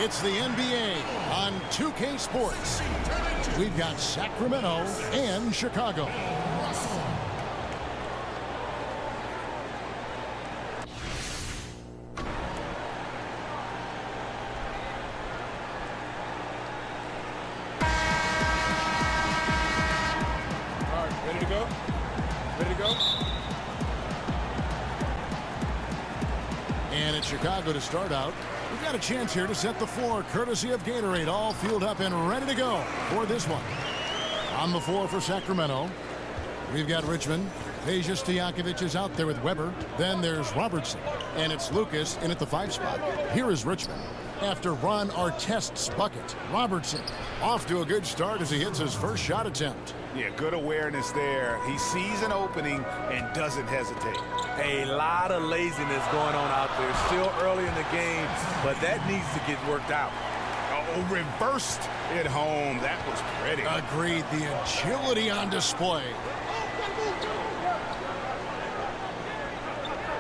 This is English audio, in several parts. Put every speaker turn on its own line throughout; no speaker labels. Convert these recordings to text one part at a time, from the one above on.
It's the NBA on 2K Sports. We've got Sacramento and Chicago.
All right, ready to go? Ready to go?
And it's Chicago to start out. We've got a chance here to set the floor, courtesy of Gatorade, all fueled up and ready to go for this one. On the floor for Sacramento, we've got Richmond. Peja Stojakovic is out there with Weber. Then there's Robertson. And it's Lucas in at the 5 spot. Here is Richmond. After Ron Artest's bucket, Robertson off to a good start as he hits his first shot attempt.
Yeah, good awareness there. He sees an opening and doesn't hesitate.
A lot of laziness going on out there. Still early in the game, but that needs to get worked out.
Oh, reversed it home. That was pretty.
Agreed. The agility on display.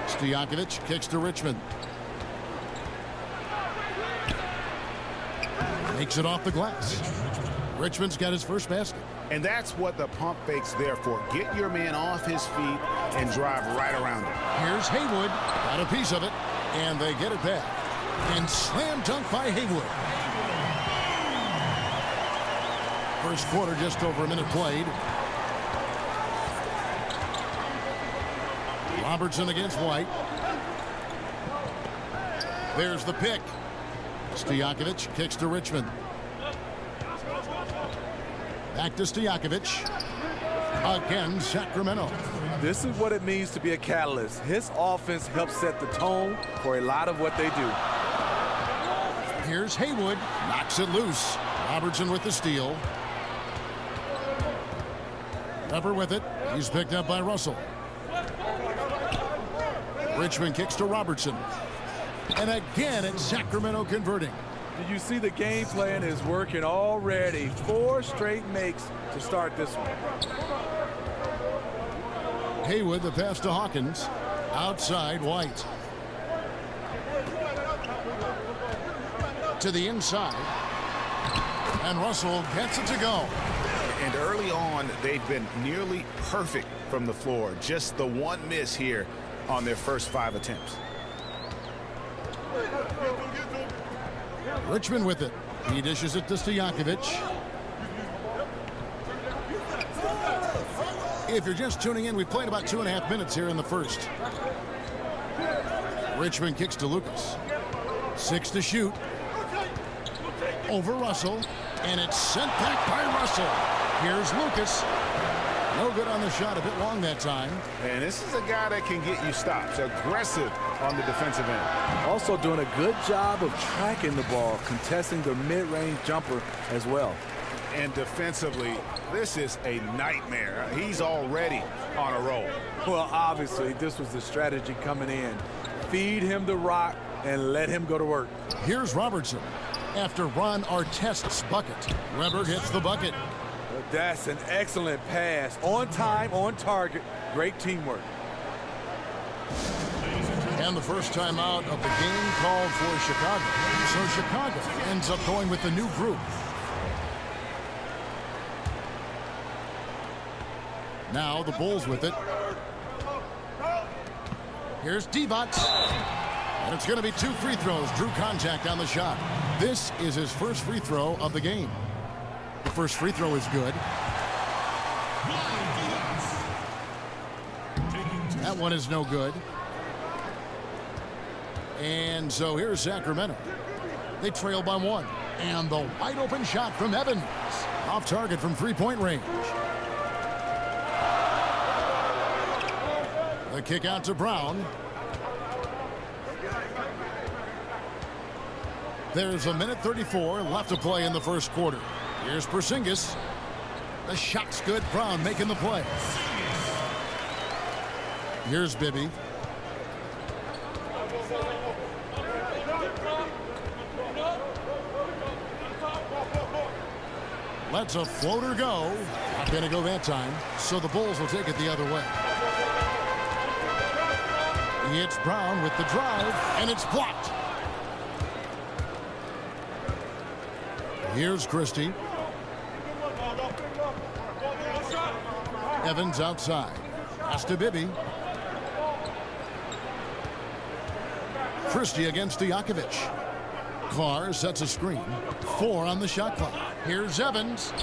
Stojakovic kicks to Richmond. Makes it off the glass. Richmond's got his first basket.
And that's what the pump fake's there for. Get your man off his feet and drive right around him.
Here's Haywood. Got a piece of it. And they get it back. And slam dunk by Haywood. First quarter, just over a minute played. Robertson against White. There's the pick. Stojakovic kicks to Richmond. Back to Stojakovic. Again, Sacramento.
This is what it means to be a catalyst. His offense helps set the tone for a lot of what they do.
Here's Haywood. Knocks it loose. Robertson with the steal. Pepper with it. He's picked up by Russell. Richmond kicks to Robertson. And again, it's Sacramento converting.
Did you see the game plan is working already? 4 straight makes to start this one.
Haywood, the pass to Hawkins. Outside, White. To the inside. And Russell gets it to go.
And early on, they've been nearly perfect from the floor. Just the one miss here on their first 5 attempts.
Richmond with it. He dishes it to Stojakovic. If you're just tuning in, we've played about 2.5 minutes here in the first. Richmond kicks to Lucas. 6 to shoot. Over Russell. And it's sent back by Russell. Here's Lucas. No good on the shot, a bit long that time.
And this is a guy that can get you stops. Aggressive on the defensive end.
Also doing a good job of tracking the ball, contesting the mid-range jumper as well.
And defensively, this is a nightmare. He's already on a roll.
Well, obviously, this was the strategy coming in. Feed him the rock and let him go to work.
Here's Robertson. After Ron Artest's bucket, Weber hits the bucket.
That's an excellent pass. On time, on target. Great teamwork.
And the first time out of the game called for Chicago. So Chicago ends up going with the new group. Now the Bulls with it. Here's Divac. And it's going to be 2 free throws. Drew contact on the shot. This is his first free throw of the game. The first free throw is good. That one is no good. And so here's Sacramento. They trail by 1. And the wide open shot from Evans. Off target from 3-point range. The kick out to Brown. There's 1:34 left to play in the first quarter. Here's Porzingis. The shot's good. Brown making the play. Here's Bibby. Lets a floater go. Not going to go that time. So the Bulls will take it the other way. It's Brown with the drive, and it's blocked. Here's Christie. Evans outside. Pass to Bibby. Christie against Stojakovic. Carr sets a screen. 4 on the shot clock. Here's Evans.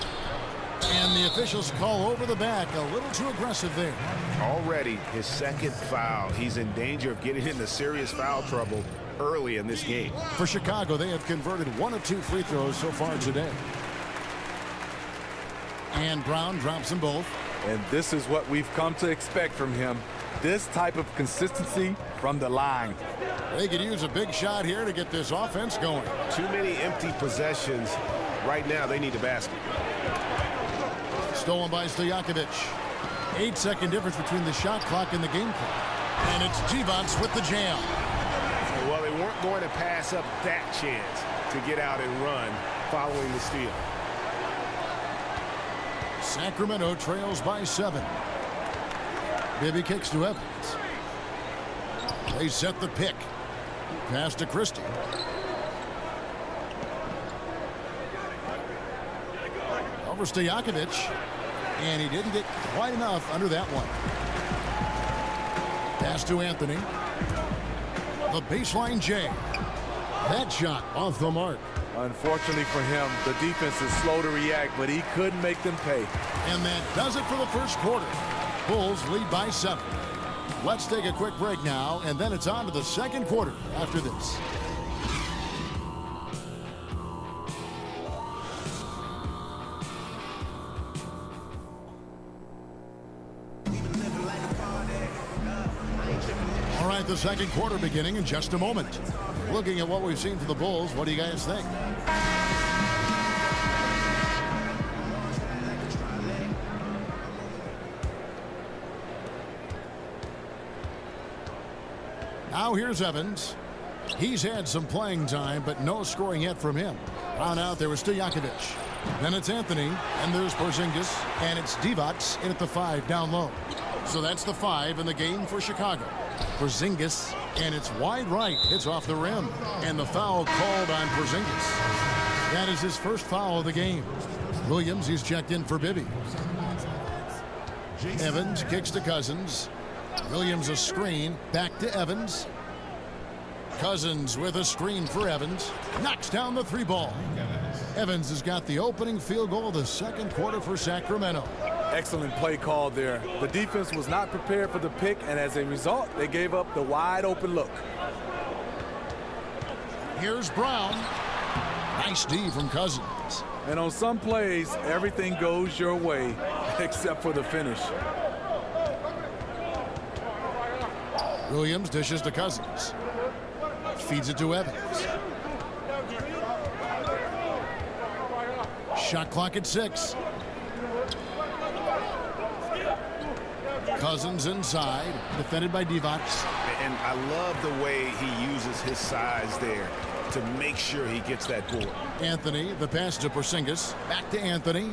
And the officials call over the back. A little too aggressive there.
Already his second foul. He's in danger of getting into serious foul trouble early in this game.
For Chicago, they have converted 1 of 2 free throws so far today. And Brown drops them both.
And this is what we've come to expect from him. This type of consistency from the line.
They could use a big shot here to get this offense going.
Too many empty possessions. Right now, they need a basket.
Stolen by Stojakovic. 8-second difference between the shot clock and the game clock. And it's Divac with the jam.
Well, they weren't going to pass up that chance to get out and run following the steal.
Sacramento trails by 7. Bibby kicks to Evans. They set the pick. Pass to Christie. Over Stojakovic. And he didn't get quite enough under that one. Pass to Anthony. The baseline J. That shot off the mark.
Unfortunately for him, the defense is slow to react, but he couldn't make them pay.
And that does it for the first quarter. Bulls lead by 7. Let's take a quick break now, and then it's on to the second quarter after this. All right, the second quarter beginning in just a moment. Looking at what we've seen for the Bulls, what do you guys think? Now here's Evans. He's had some playing time, but no scoring yet from him. On out there was Stojakovic. Then it's Anthony, and there's Porzingis, and it's Divac in at the 5 down low. So that's the 5 in the game for Chicago. Porzingis, and it's wide right. Hits off the rim, and the foul called on Porzingis. That is his first foul of the game. Williams, he's checked in for Bibby. Evans kicks to Cousins. Williams a screen, back to Evans. Cousins with a screen for Evans. Knocks down the 3 ball. Evans has got the opening field goal of the second quarter for Sacramento.
Excellent play call there. The defense was not prepared for the pick, and as a result, they gave up the wide open look.
Here's Brown. Nice D from Cousins.
And on some plays, everything goes your way except for the finish.
Williams dishes to Cousins. Feeds it to Evans. Shot clock at 6. Cousins inside, defended by Divac.
And I love the way he uses his size there to make sure he gets that board.
Anthony, the pass to Porzingis. Back to Anthony.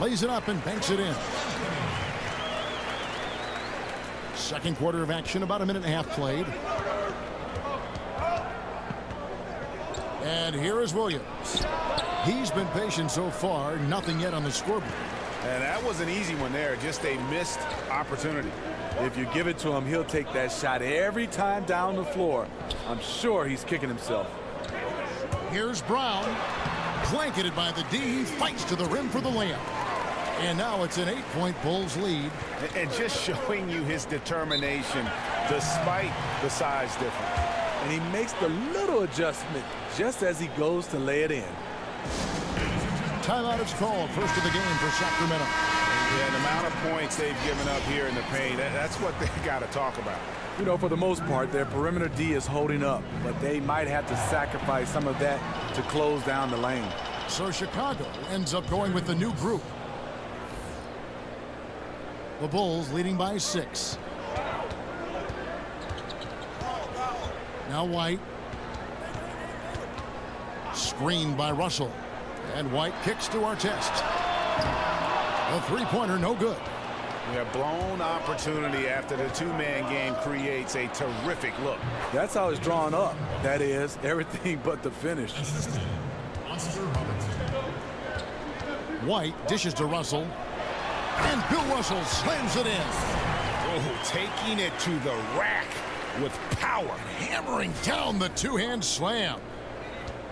Lays it up and banks it in. Second quarter of action, about a minute and a half played. And here is Williams. He's been patient so far, nothing yet on the scoreboard.
And that was an easy one there, just a missed opportunity.
If you give it to him, he'll take that shot every time down the floor. I'm sure he's kicking himself.
Here's Brown. Blanketed by the D. He fights to the rim for the layup. And now it's an 8-point Bulls lead.
And just showing you his determination despite the size difference.
And he makes the little adjustment just as he goes to lay it in.
Timeout is called. First of the game for Sacramento.
Yeah, the amount of points they've given up here in the paint, that's what they got to talk about.
You know, for the most part, their perimeter D is holding up, but they might have to sacrifice some of that to close down the lane.
So Chicago ends up going with the new group. The Bulls leading by 6. Now White. Screened by Russell. And White kicks to Artest. The 3-pointer no good.
A blown opportunity after the two-man game creates a terrific look.
That's how it's drawn up. That is, everything but the finish.
White dishes to Russell. And Bill Russell slams it in.
Oh, taking it to the rack with power.
Hammering down the two-hand slam.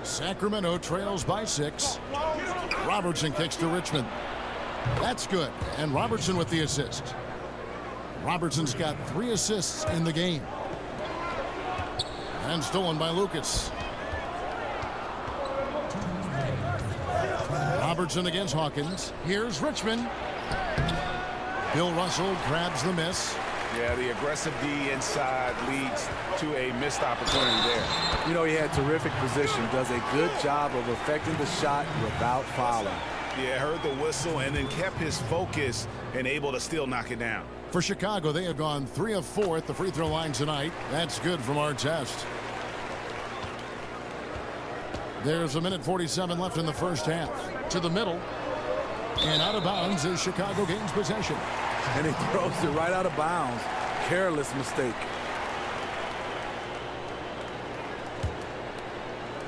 Sacramento trails by 6. Robertson kicks to Richmond. That's good. And Robertson with the assist. Robertson's got 3 assists in the game. And stolen by Lucas. Robertson against Hawkins. Here's Richmond. Bill Russell grabs the miss.
Yeah, the aggressive D inside leads to a missed opportunity there.
You know, he had terrific position, does a good job of affecting the shot without fouling.
Yeah, heard the whistle and then kept his focus and able to still knock it down.
For Chicago, they have gone 3 of 4 at the free throw line tonight. That's good from our test. There's 1:47 left in the first half. To the middle. And out of bounds as Chicago gains possession.
And he throws it right out of bounds. Careless mistake.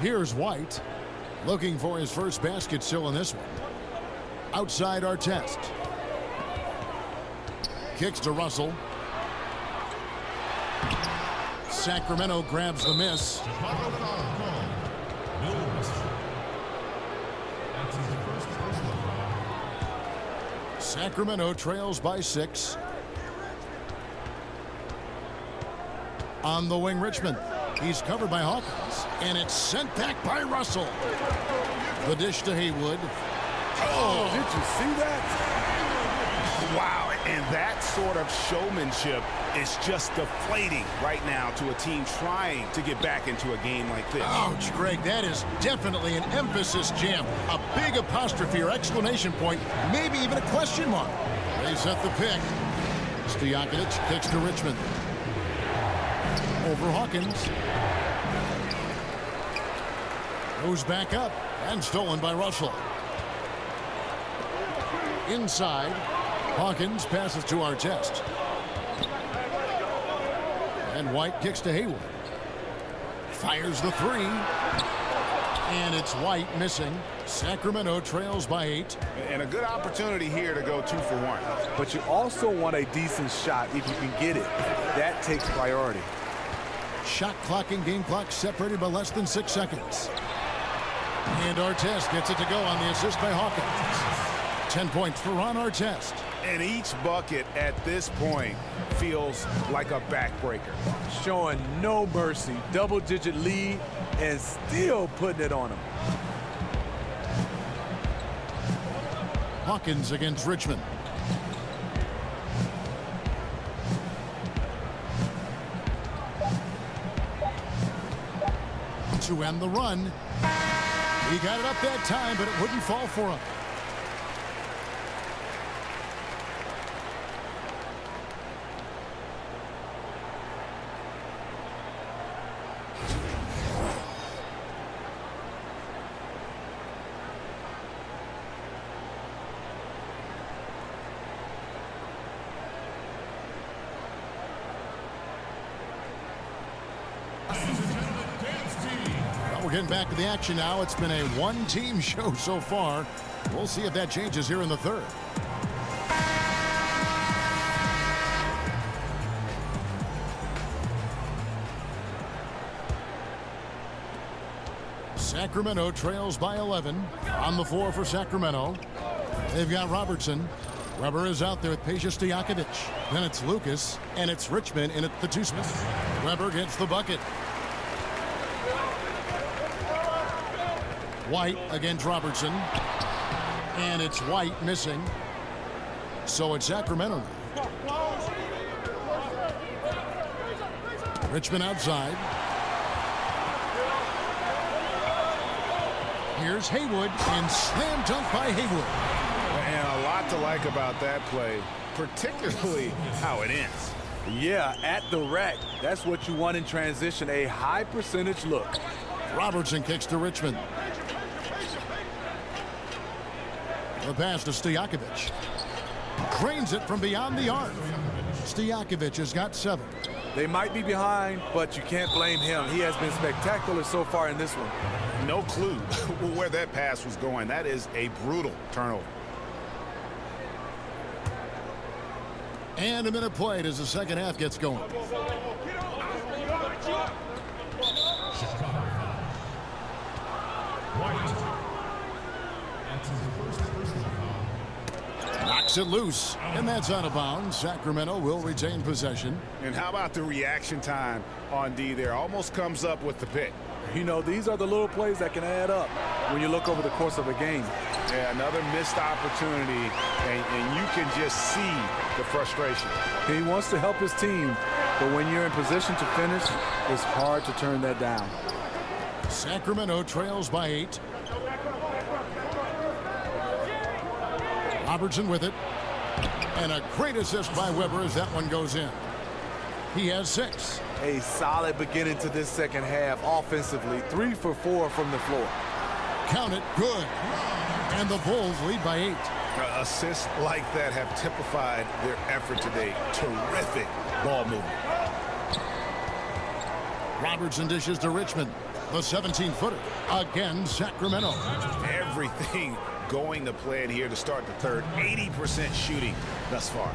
Here's White. Looking for his first basket still in this one. Outside our test. Kicks to Russell. Sacramento grabs the miss. Sacramento trails by 6. On the wing, Richmond. He's covered by Hawkins, and it's sent back by Russell. The dish to Haywood.
Oh, did you see that?
Wow, and that sort of showmanship is just deflating right now to a team trying to get back into a game like this.
Ouch, Greg, that is definitely an emphasis jam. A big apostrophe or exclamation point, maybe even a question mark. They set the pick. Stojakovic kicks to Richmond. Over Hawkins. Goes back up and stolen by Russell. Inside, Hawkins passes to our test. And White kicks to Haywood. Fires the 3. And it's White missing. Sacramento trails by 8.
And a good opportunity here to go 2 for 1.
But you also want a decent shot if you can get it. That takes priority.
Shot clock and game clock separated by less than 6 seconds. And Artest gets it to go on the assist by Hawkins. 10 points for Ron Artest.
And each bucket at this point feels like a backbreaker.
Showing no mercy. Double-digit lead and still putting it on him.
Hawkins against Richmond. To end the run. He got it up that time, but it wouldn't fall for him. We're getting back to the action now. It's been a one-team show so far. We'll see if that changes here in the third. Sacramento trails by 11. On the floor for Sacramento. They've got Robertson. Weber is out there with Peja Stojakovic. Then it's Lucas, and it's Richmond in at the 2 spot. Weber gets the bucket. White against Robertson. And it's White missing. So it's Sacramento. Richmond outside. Here's Haywood, and slam dunk by Haywood.
And a lot to like about that play, particularly how it ends.
Yeah, at the rack. That's what you want in transition, a high percentage look.
Robertson kicks to Richmond. The pass to Stojakovic. drains it from beyond the arc. Stojakovic has got 7.
They might be behind, but you can't blame him. He has been spectacular so far in this one.
No clue where that pass was going. That is a brutal turnover.
And a minute played as the second half gets going. Knocks it loose, and that's out of bounds. Sacramento will retain possession.
And how about the reaction time on D there? Almost comes up with the pick.
You know, these are the little plays that can add up when you look over the course of a game.
Yeah, another missed opportunity, and you can just see the frustration.
He wants to help his team, but when you're in position to finish, it's hard to turn that down.
Sacramento trails by 8. Robertson with it. And a great assist by Weber as that one goes in. He has 6.
A solid beginning to this second half offensively. 3 for 4 from the floor.
Count it, good. And the Bulls lead by 8.
Assists like that have typified their effort today. Terrific ball movement.
Robertson dishes to Richmond. The 17-footer. Again, Sacramento.
Everything going to plan here to start the third. 80% shooting thus far.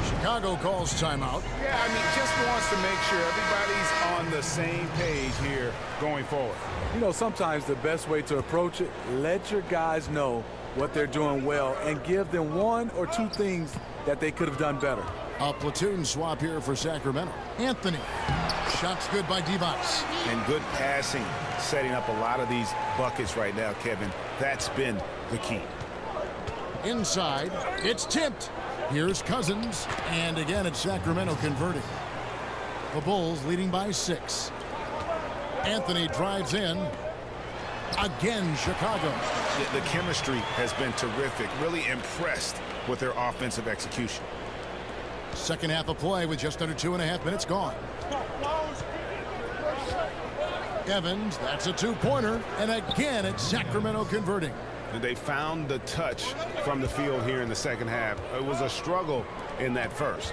Chicago calls timeout.
Yeah, I mean, just wants to make sure everybody's on the same page here going forward.
You know, sometimes the best way to approach it, let your guys know what they're doing well and give them 1 or 2 things that they could have done better.
A platoon swap here for Sacramento. Anthony. Shots good by Divac.
And good passing, setting up a lot of these buckets right now, Kevin. That's been the key.
Inside, it's tipped. Here's Cousins, and again it's Sacramento converting. The Bulls leading by 6. Anthony drives in. Again, Chicago.
The chemistry has been terrific. Really impressed with their offensive execution.
Second half of play with just under 2.5 minutes gone. Evans, that's a 2-pointer, and again it's Sacramento converting.
And they found the touch from the field here in the second half. It was a struggle in that first.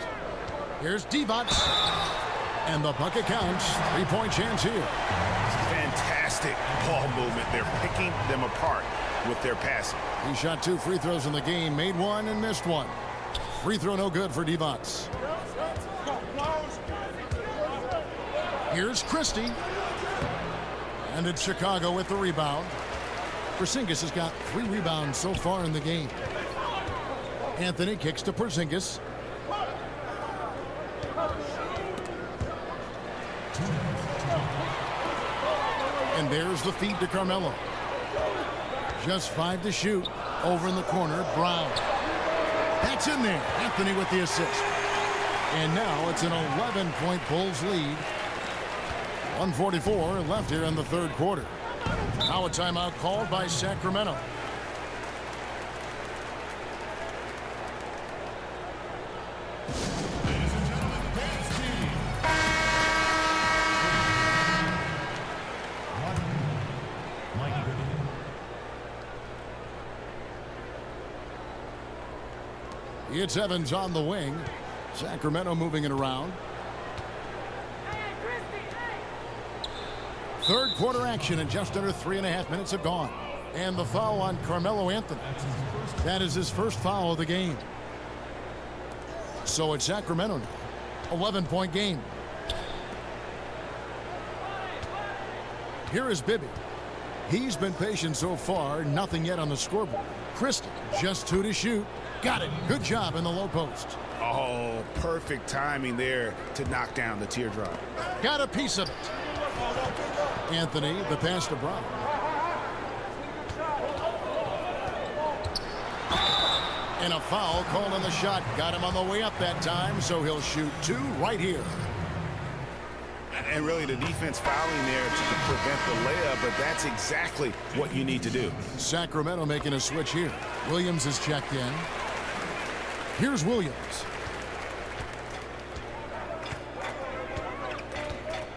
Here's Divac, and the bucket counts. 3-point chance here.
Fantastic ball movement. They're picking them apart with their passing.
He shot 2 free throws in the game, made 1 and missed 1. Free throw no good for Divac. Here's Christie. And it's Chicago with the rebound. Porzingis has got 3 rebounds so far in the game. Anthony kicks to Porzingis. And there's the feed to Carmelo. Just 5 to shoot. Over in the corner, Brown. That's in there. Anthony with the assist. And now it's an 11-point Bulls lead. 1:44 left here in the third quarter. Now a timeout called by Sacramento. It's Evans on the wing. Sacramento moving it around. Third quarter action and just under 3.5 minutes have gone. And the foul on Carmelo Anthony. That is his first foul of the game. So it's Sacramento now. 11-point game. Here is Bibby. He's been patient so far. Nothing yet on the scoreboard. Christie, just 2 to shoot. Got it. Good job in the low post.
Oh, perfect timing there to knock down the teardrop.
Got a piece of it. Anthony, the pass to Brown. And a foul called on the shot. Got him on the way up that time, so he'll shoot 2 right here.
And really the defense fouling there to prevent the layup, but that's exactly what you need to do.
Sacramento making a switch here. Williams is checked in. Here's Williams.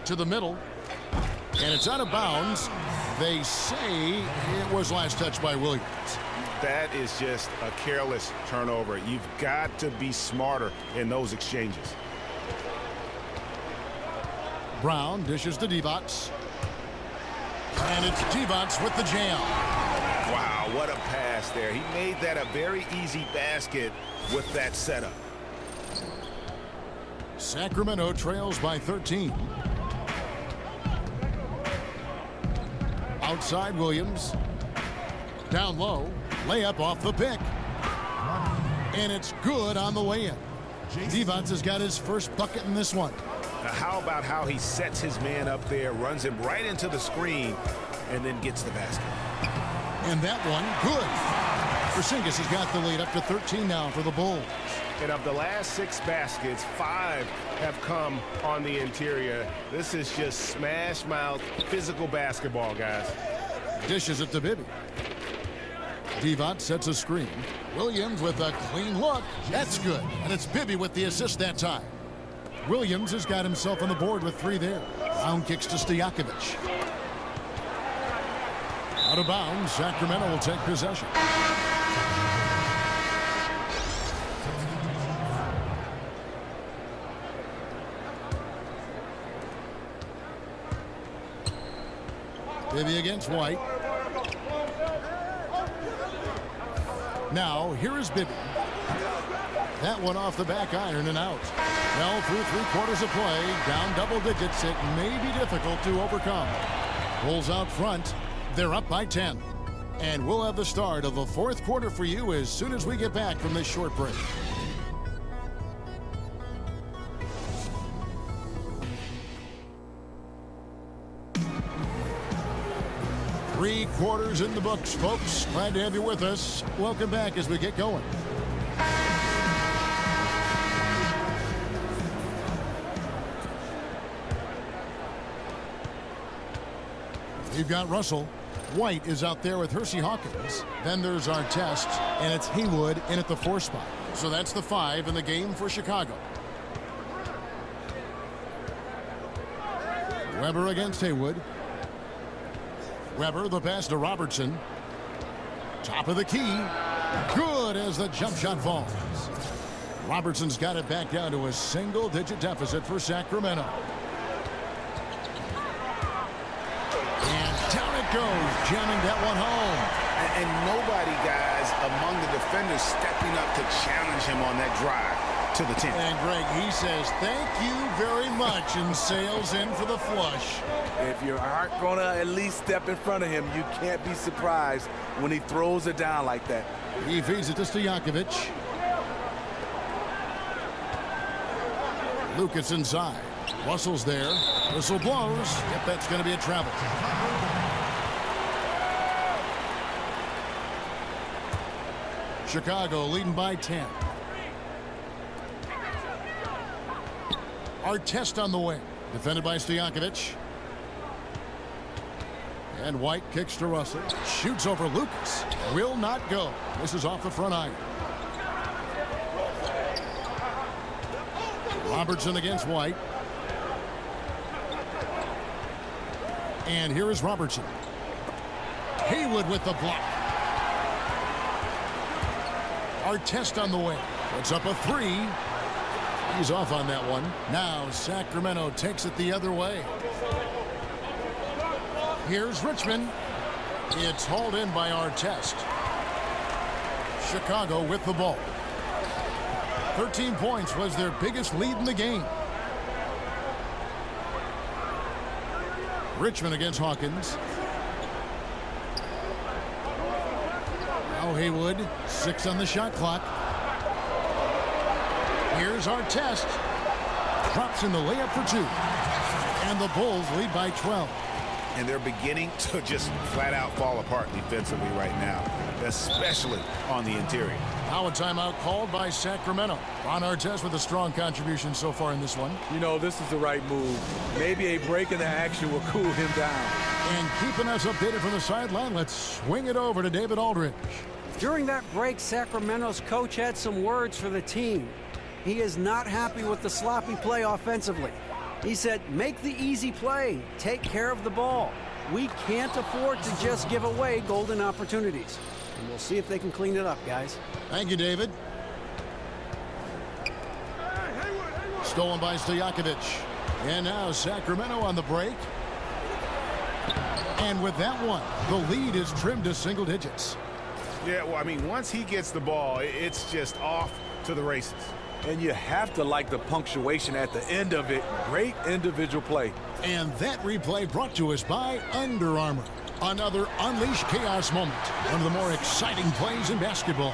To the middle. And it's out of bounds. They say it was last touched by Williams.
That is just a careless turnover. You've got to be smarter in those exchanges.
Brown dishes to Divac. And it's Divac with the jam.
Wow, what a pass there. He made that a very easy basket with that setup.
Sacramento trails by 13. Outside Williams. Down low. Layup off the pick. And it's good on the way in. Divac has got his first bucket in this one.
Now, how about how he sets his man up there, runs him right into the screen, and then gets the basket.
And that one, good. Porzingis has got the lead up to 13 now for the Bulls.
And of the last 6 baskets, 5 have come on the interior. This is just smash mouth physical basketball, guys.
Dishes it to Bibby. Divac sets a screen. Williams with a clean look. That's good. And it's Bibby with the assist that time. Williams has got himself on the board with 3 there. Brown kicks to Stojakovic. Out of bounds, Sacramento will take possession. Bibby against White. Now, here is Bibby. That one off the back iron and out. Well, through 3/4 of play, down double digits, it may be difficult to overcome. Bulls out front. They're up by 10. And we'll have the start of the 4th quarter for you as soon as we get back from this short break. Three quarters in the books, folks. Glad to have you with us. Welcome back as we get going. You've got Russell. White is out there with Hersey Hawkins. Then there's our test, and it's Haywood in at the 4 spot. So that's the 5 in the game for Chicago. Weber against Haywood. Weber, the pass to Robertson. Top of the key. Good as the jump shot falls. Robertson's got it back down to a single-digit deficit for Sacramento. Down it goes, jamming that one home.
And nobody, guys, among the defenders stepping up to challenge him on that drive to the 10.
And Greg, he says, thank you very much, and sails in for the flush.
If you aren't going to at least step in front of him, you can't be surprised when he throws it down like that.
He feeds it to Stojakovic. Lucas inside. Russell's there. Whistle blows. Yep, that's going to be a travel. Chicago leading by 10. Our test on the wing. Defended by Stojakovic. And White kicks to Russell. Shoots over Lucas. Will not go. This is off the front iron. Robertson against White. And here is Robertson. Haywood with the block. Our test on the way. Puts up a 3. He's off on that one. Now Sacramento takes it the other way. Here's Richmond. It's hauled in by our test. Chicago with the ball. 13 points was their biggest lead in the game. Richmond against Hawkins. Now Haywood, 6 on the shot clock. Here's our test. Drops in the layup for 2. And the Bulls lead by 12.
And they're beginning to just flat out fall apart defensively right now, especially on the interior.
Now a timeout called by Sacramento. Ron Artest with a strong contribution so far in this one.
You know, this is the right move. Maybe a break in the action will cool him down.
And keeping us updated from the sideline, let's swing it over to David Aldridge.
During that break, Sacramento's coach had some words for the team. He is not happy with the sloppy play offensively. He said, make the easy play, take care of the ball. We can't afford to just give away golden opportunities. And we'll see if they can clean it up, guys.
Thank you, David. Stolen by Stojakovic. And now Sacramento on the break. And with that one, the lead is trimmed to single digits.
Yeah, well, I mean, once he gets the ball, it's just off to the races.
And you have to like the punctuation at the end of it. Great individual play.
And that replay brought to us by Under Armour. Another Unleash Chaos moment. One of the more exciting plays in basketball.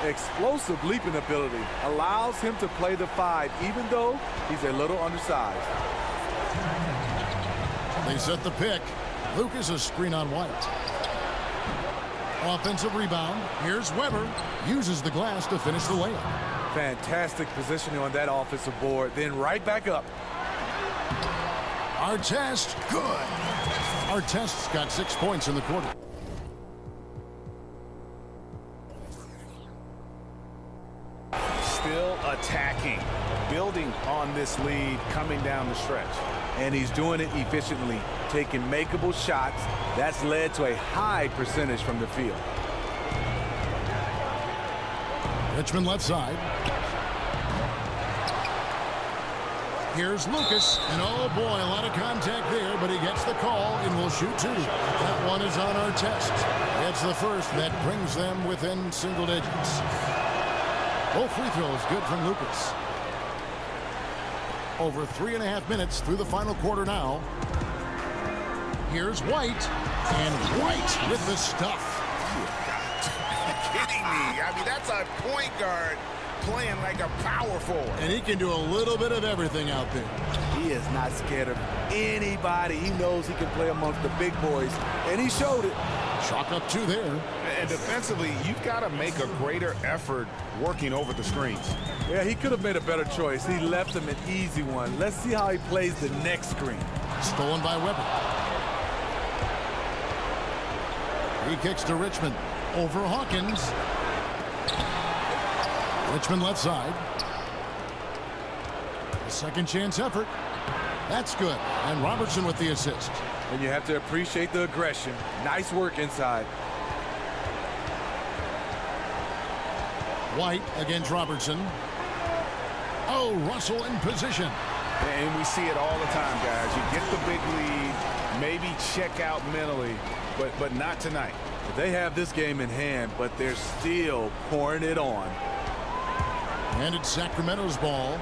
Explosive leaping ability allows him to play the 5, even though he's a little undersized.
They set the pick. Lucas a screen on White. Offensive rebound. Here's Weber. Uses the glass to finish the layup.
Fantastic positioning on that offensive board. Then right back up.
Artest, good. Artest's got 6 points in the quarter.
Still attacking, building on this lead coming down the stretch.
And he's doing it efficiently, taking makeable shots. That's led to a high percentage from the field.
Richmond left side. Here's Lucas, and oh boy, a lot of contact there, but he gets the call and will shoot 2. That one is on Artest. It's the first that brings them within single digits. Both free throws good from Lucas. Over 3.5 minutes through the final quarter now. Here's White, and White with the stuff.
Kidding me. I mean, that's a point guard playing like a power forward.
And he can do a little bit of everything out there.
He is not scared of anybody. He knows he can play amongst the big boys, and he showed it.
Chalk up 2 there.
And defensively, you've got to make a greater effort working over the screens.
Yeah, he could have made a better choice. He left him an easy one. Let's see how he plays the next screen.
Stolen by Weber. He kicks to Richmond. Over Hawkins. Richmond left side. A second chance effort. That's good. And Robertson with the assist.
And you have to appreciate the aggression. Nice work inside.
White against Robertson. Oh, Russell in position.
And we see it all the time, guys. You get the big lead, maybe check out mentally, but not tonight.
They have this game in hand, but they're still pouring it on.
And it's Sacramento's ball.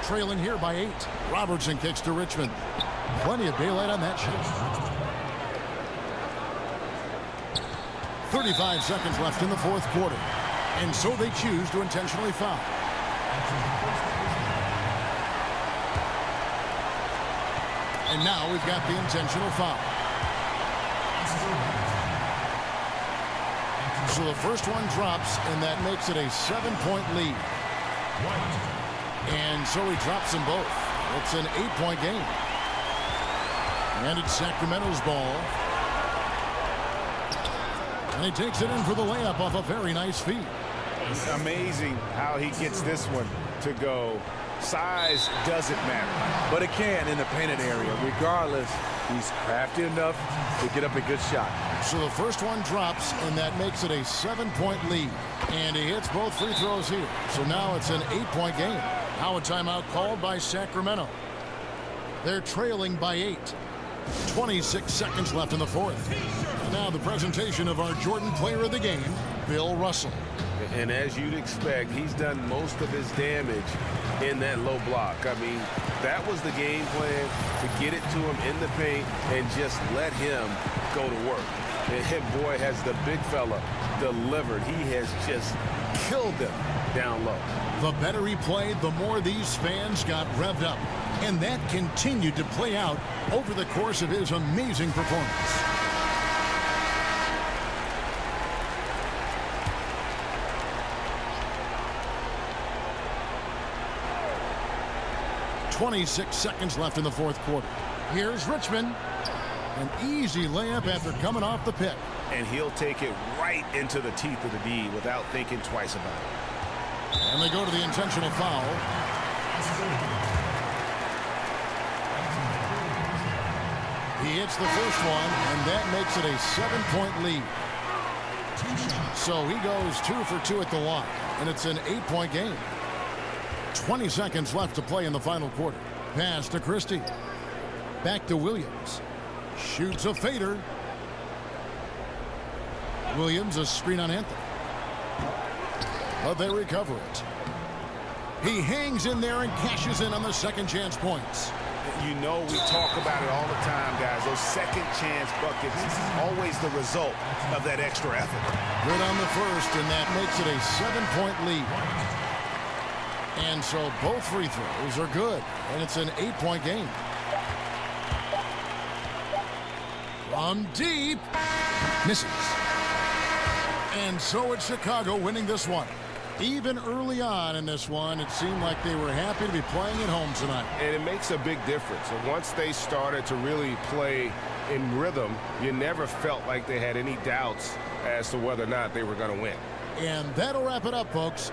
Trailing here by 8. Robertson kicks to Richmond. Plenty of daylight on that shot. 35 seconds left in the fourth quarter. And so they choose to intentionally foul. And now we've got the intentional foul. So the first one drops, and that makes it a 7-point lead. And so he drops them both. It's an 8-point game. And it's Sacramento's ball. And he takes it in for the layup off a very nice feed.
It's amazing how he gets this one to go. Size doesn't matter.
But it can in the painted area. Regardless, he's crafty enough to get up a good shot.
So the first one drops, and that makes it a 7-point lead. And he hits both free throws here. So now it's an 8-point game. Now a timeout called by Sacramento. They're trailing by 8. 26 seconds left in the fourth. And now the presentation of our Jordan Player of the Game, Bill Russell.
And as you'd expect, he's done most of his damage in that low block. I mean, that was the game plan, to get it to him in the paint and just let him go to work. And boy, has the big fella delivered. He has just killed them down low.
The better he played, the more these fans got revved up. And that continued to play out over the course of his amazing performance. .26 seconds left in the fourth quarter. Here's Richmond. An easy layup after coming off the pick.
And he'll take it right into the teeth of the D without thinking twice about it.
And they go to the intentional foul. He hits the first one, and that makes it a 7-point lead. So he goes 2 for 2 at the line, and it's an 8-point game. 20 seconds left to play in the final quarter. Pass to Christie. Back to Williams. Shoots a fader. Williams, a screen on Anthony. But they recover it. He hangs in there and cashes in on the second chance points.
You know, we talk about it all the time, guys. Those second chance buckets is always the result of that extra effort.
Good on the first, and that makes it a 7-point lead. And so both free throws are good, and it's an 8-point game. From deep, misses. And so it's Chicago winning this one. Even early on in this one, it seemed like they were happy to be playing at home tonight.
And it makes a big difference. And once they started to really play in rhythm, you never felt like they had any doubts as to whether or not they were going to win.
And that'll wrap it up, folks.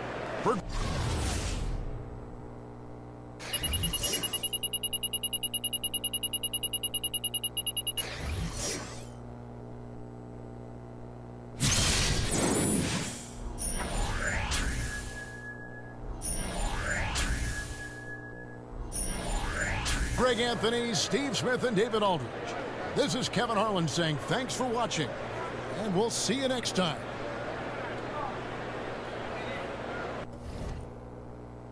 Greg Anthony, Steve Smith, and David Aldridge. This is Kevin Harlan saying thanks for watching, and we'll see you next time.